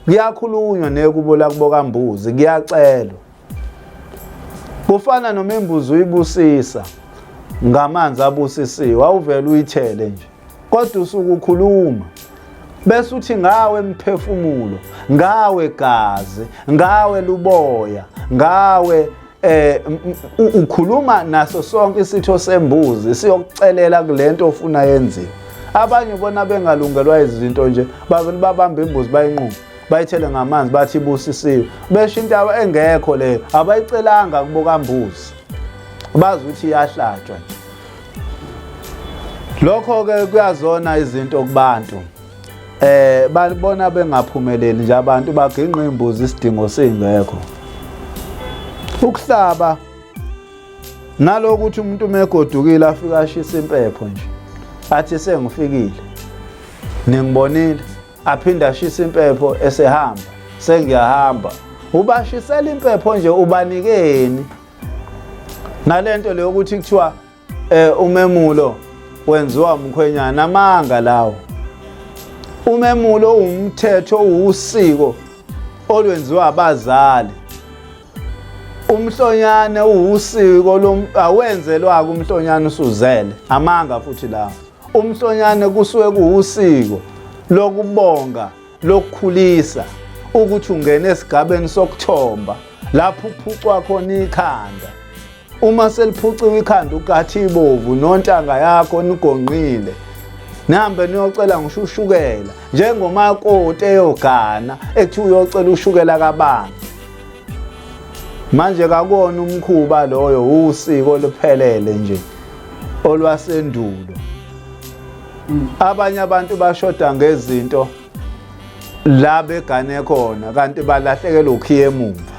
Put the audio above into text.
kuyakhulunywa nekubula kubokambuzi kuyacelwa. Kufana noma imbuzi uyibusisa ngamanzi abusisiwe awuvela uyithele nje kodwa usuke ukhuluma bese uthi ngawe emphefumulo, ngawe gazi, ngawe luboya, ngawe ukhuluma naso sonke isitho sembuzi siyokucelela kulento ofuna yenziwe. Abanye bona bengalungelwa izinto nje bavele babamba imbuzi bayinquma bayithele ngamanzi bathi ibusisiwe besho into engekho leyo abayicelanga kubokambuzi bazi ukuthi iyahlatshwa. Lokho ke kuyazona izinto kubantu babona bengaphumeleli nje abantu baginqa imbuzi isidingo singekho. Ukuhlaba nalokuthi umuntu megodukile afika ashisa impepho nje athi sengifikile ningibonile aphinda ashisa impepho esehamba sengiyahamba ubashisela impepho nje ubanikeni nalento leyo ukuthi kuthiwa umemulo wenziwa umkhwenyana amanga lawo. Umemulo umthetho usiko olwenziwa abazali. Umhlonyane usiko awenzelwa kumhlonyane usuzele amanga futhi lawo. Umhlonyane kusuke kuusiko lokubonga lokukhulisa ukuthi ungene esigabeni sokuthomba lapho uphucwa khona ikhanda. Uma seliphuciwe ikhanda ugathi ibovu nontanga yakho nigonqile nihambe niyocela ngishukela njengomakoti eyogana ethi uyocela ushukela kabani. Manje kakona umkhuba loyo usiko luphelele nje olwasendulo. Abanye abantu bashoda ngezinto la begane khona kanti balahlekelwa ukhiye emuva.